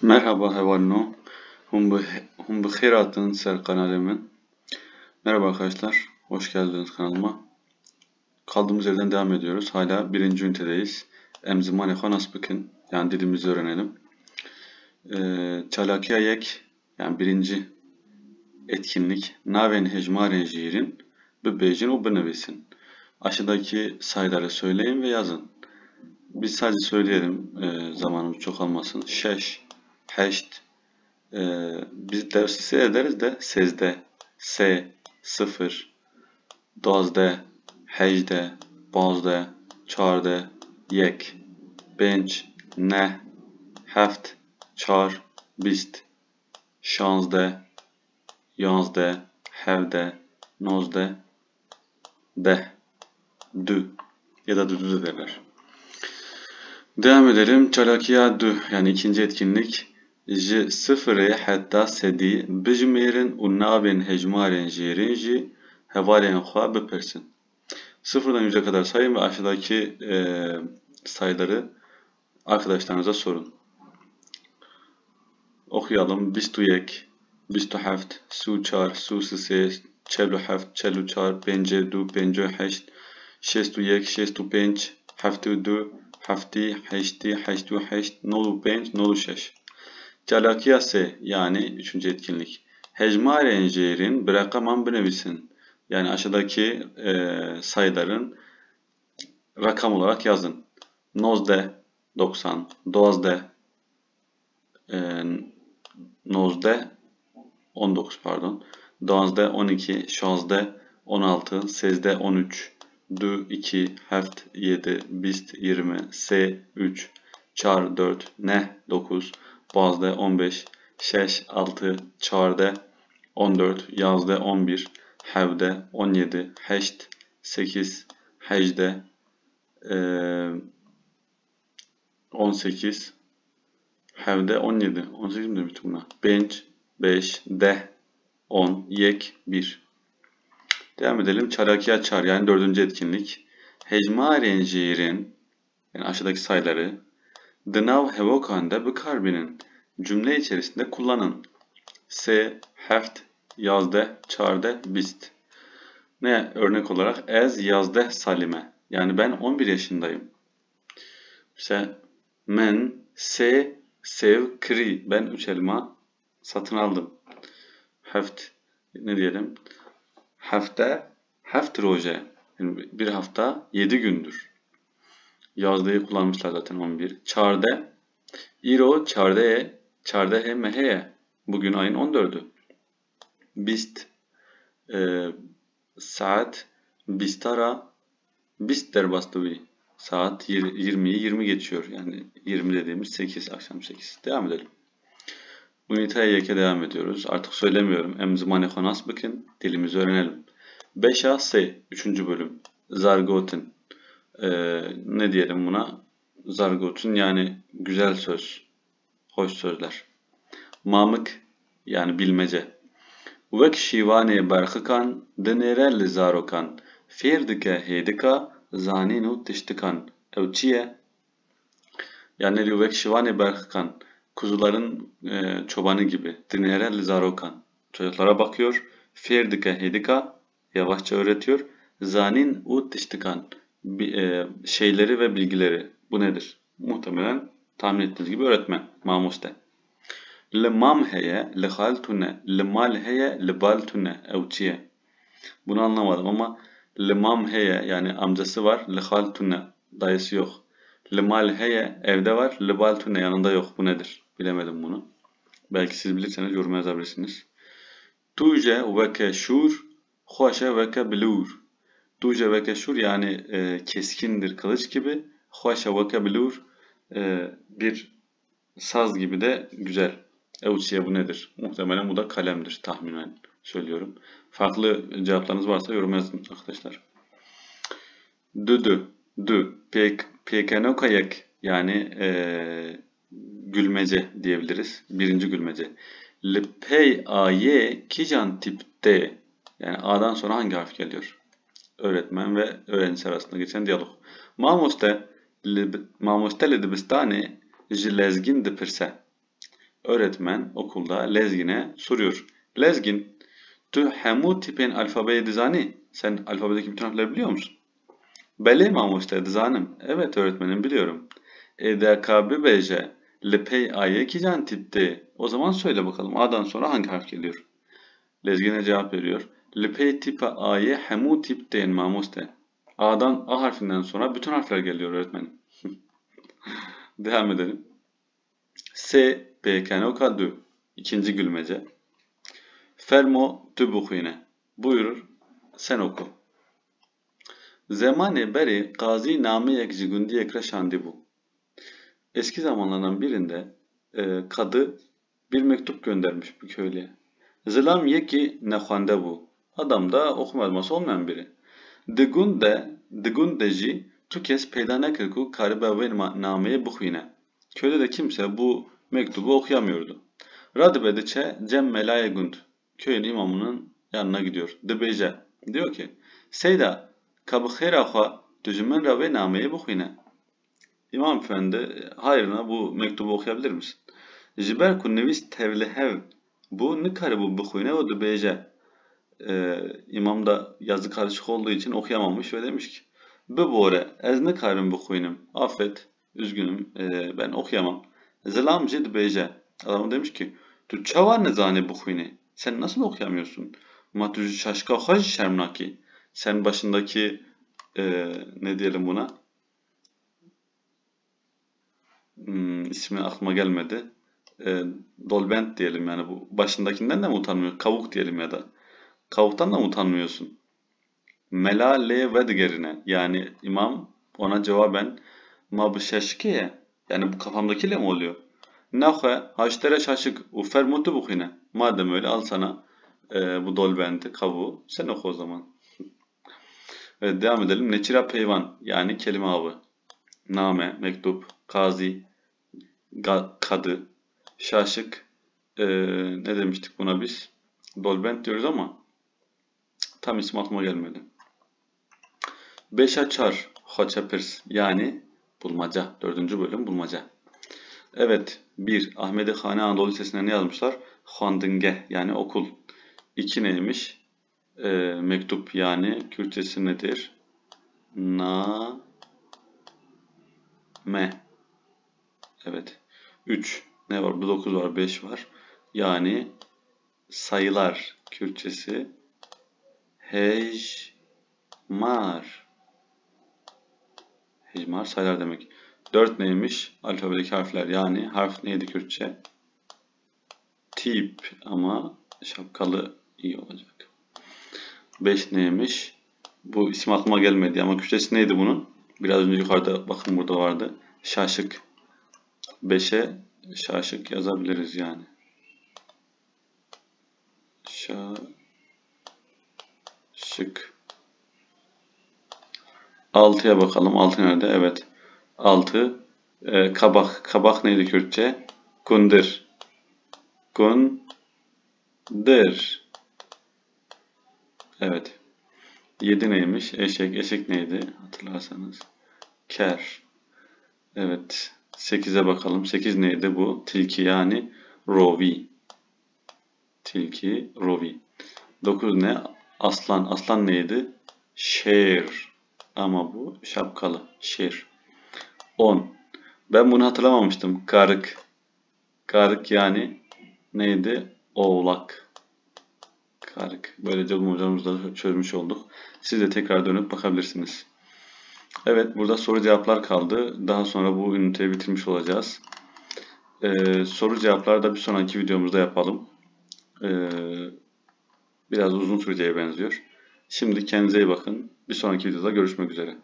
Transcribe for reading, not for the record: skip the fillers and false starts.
Merhaba Hevalno. Hum bixeyratın ser kanalımın. Merhaba arkadaşlar. Hoş geldiniz kanalıma. Kaldığımız yerden devam ediyoruz. Hala birinci ünitedeyiz. Em zimane xanas bikin. Yani dilimizi öğrenelim. Çalakiya yek. Yani birinci etkinlik. Naven hecmaren jirin. Bibejin o binevisin. Aşağıdaki sayıları söyleyin ve yazın. Biz sadece söyleyelim. Zamanımız çok almasın. Şeş, heşt, biz dersi ederiz de sezde, se, sıfır, dozde, hecde, bazde, çarde, yek, benç, ne, heft, çar, bist, şanzde, yanzde, hevde, nozde, de, dü ya da düdü derler. Devam edelim. Çalakiya dü yani ikinci etkinlik. Ji sıfırı hatta sedi bijmerin u navên hecmarên jêrên jî hevalên xwe bipirsin. Sıfırdan 100'e kadar sayın ve aşağıdaki sayıları arkadaşlarınıza sorun. Okuyalım. 21, 27, 34, 36, 47, 44, 52, 58, 61, 65, 72, 70, 80, 88, 95, 96. Çalakiya se yani üçüncü etkinlik. Hecmaren jêrin bir rakamın binevisin. Yani aşağıdaki sayıların rakam olarak yazın. Nozde 90, dozde nozde 19 pardon. Dozde 12, şazde 16, sezde 13, dü 2, heft 7, bist 20, se 3, çar 4, ne 9, bazde 15, şeş 6, çarde 14, yazde 11, hevde 17, heşt 8, hecde 18, hevde 17, 18 mi demiştik buna? Benç 5, de 10, yek 1. Devam edelim. Çalakiya çar yani dördüncü etkinlik. Hecmaren jêrin yani aşağıdaki sayıları dınav hevokanda bikarbinin cümle içerisinde kullanın. Se, heft, yazde, çarde, bist. Ne örnek olarak? Ez yazde salime. Yani ben 11 yaşındayım. İşte men se sev kri. Ben 3 elma satın aldım. Heft ne diyelim? Heft roje. Yani bir hafta 7 gündür. Yazdığı kullanmışlar zaten 11. Çarde İro çardeye çardehe meheye. Bugün ayın 14'ü. Bist saat bistara bist derbastuvi. Saat 20'yi 20 geçiyor. Yani 20 dediğimiz 8 akşam 8. Devam edelim. Üniteye yeke devam ediyoruz. Artık söylemiyorum. Emzimane xonas bakın. Dilimizi öğrenelim. 5A S 3. bölüm. Zargotin. Ne diyelim buna? Zargotin yani güzel söz. Hoş sözler. Mamık yani bilmece. Vek şivane berxikan dinere li zarokan. Fêr dike hêdika zanîn û tiştikan. Ew çi ye? Yani ne diyor? Vek şivane berxikan. Kuzuların çobanı gibi. Dinere li zarokan. Çocuklara bakıyor. Fêr dike hêdika yavaşça öğretiyor. Zanîn û tiştikan. Şeyleri ve bilgileri. Bu nedir? Muhtemelen tahmin ettiğiniz gibi öğretmen. Mamuste. Li mam heye, li xal tune, li mal heye, li bal tune. Ev çiye? Bunu anlamadım ama li mam heye yani amcası var, li xal tune dayısı yok. Li mal heye evde var, li bal tune yanında yok. Bu nedir? Bilemedim bunu. Belki siz bilirseniz yorum yazabilirsiniz. Tuje veke şur, hoşe veke bilur. Tuje veke şur yani keskindir kılıç gibi. Hoşe veke bilur bir saz gibi de güzel. Evçiye bu nedir? Muhtemelen bu da kalemdir tahminen söylüyorum. Farklı cevaplarınız varsa yorum yazın arkadaşlar. Düdü, pekenokayak yani gülmece diyebiliriz. Birinci gülmece. Lpey aye kijan tipte yani A'dan sonra hangi harf geliyor? Öğretmen ve öğrenci arasında geçen diyalog. Mamoste li dibistane ji lezgin dipirse. Öğretmen okulda Lezgin'e soruyor. Lezgin, tu hemu tipin alfabeyi dizani. Sen alfabedeki bütün harfleri biliyor musun? Beli mamuste dizanım. Evet öğretmenim biliyorum. Edekabi beje lepey aye kican tipti. O zaman söyle bakalım A'dan sonra hangi harf geliyor? Lezgin'e cevap veriyor. Lepey tipe aye hemu tipten mamuste. A harfinden sonra bütün harfler geliyor öğretmenim. Devam edelim. Se pekenoka du. İkinci gülmece. Fermo tu bukhine. Buyur sen oku. Zemane beri gazi nameyek jigundiyek reşandi bu. Eski zamanlardan birinde kadı bir mektup göndermiş bir köylüye. Zilam yeki nexwande bu. Adam da okuma yazması olmayan biri. Digun deji tu kes peyda nekir ku karibe ve nameye bukhine. Köyde de kimse bu mektubu okuyamıyordu. Radibe diçe cem melaye gund. Köyün imamının yanına gidiyor. Dibece. Diyor ki Seyda kabı khera xwa tücümün ra ve nameye bukhine. İmam Efendi hayrına bu mektubu okuyabilir misin? Jiber ku nevis tevlehev bu nikare bu bukhine ve dibece. İmam da yazı karışık olduğu için okuyamamış ve demiş ki Bibore ez nikarim bukhuynim. Affet, üzgünüm, ben okuyamam. Zilam jid beje. Adam demiş ki tu çava nezane bukhuyni. Sen nasıl okuyamıyorsun? Ma tu şaşka haj şermnaki. Sen başındaki ne diyelim buna? İsmi aklıma gelmedi. Dolbent diyelim yani bu. Başındakinden de mi utanmıyor? Kavuk diyelim ya da. Kavuktan da mı utanmıyorsun? Mela le vedgerine. Yani imam ona cevaben ma bu şaşkiye. Yani bu kafamdakiyle mi oluyor? Nahve haştere şaşık u fermutu bukhine. Madem öyle al sana bu dolbenti, kavuğu. Sen oku o zaman. Evet, devam edelim. Neçira peyvan yani kelime avı. Name, mektup, kazi, kadı, şaşık. Ne demiştik buna biz? Dolbent diyoruz ama tam isim aklıma gelmedi. Beş açar Hoçapirs yani bulmaca. 4. bölüm bulmaca. Evet. 1. Ahmedi Hane Anadolu Lisesi'ne ne yazmışlar? Handingeh yani okul. 2 neymiş? Mektup yani Kürtçesi nedir? Na me. Evet. 3. Ne var? Bu 9 var. 5 var. Yani sayılar Kürtçesi hecmar. Hecmar sayılar demek. 4 neymiş? Alfabedeki harfler yani harf neydi Kürtçe? Tip ama şapkalı iyi olacak. 5 neymiş? Bu isim aklıma gelmedi ama Kürtçesi neydi bunun? Biraz önce yukarıda bakın burada vardı. Şaşık. 5'e şaşık yazabiliriz yani. Şaşık. 6'ya bakalım. 6 nerede? Evet. 6. Kabak. Kabak neydi Kürtçe? Kundır. Kundır. Evet. 7 neymiş? Eşek. Eşek neydi? Hatırlarsanız. Ker. Evet. 8'e bakalım. 8 neydi bu? Tilki yani rovi. Tilki, rovi. 9 ne? Aslan. Aslan neydi? Şer. Ama bu şapkalı. Şer. 10. Ben bunu hatırlamamıştım. Karık. Karık yani neydi? Oğlak. Karık. Böylece bulmacamızı da çözmüş olduk. Siz de tekrar dönüp bakabilirsiniz. Evet, burada soru cevaplar kaldı. Daha sonra bu üniteyi bitirmiş olacağız. Soru cevapları da bir sonraki videomuzda yapalım. Biraz uzun süreceğe benziyor. Şimdi kendinize iyi bakın. Bir sonraki videoda görüşmek üzere.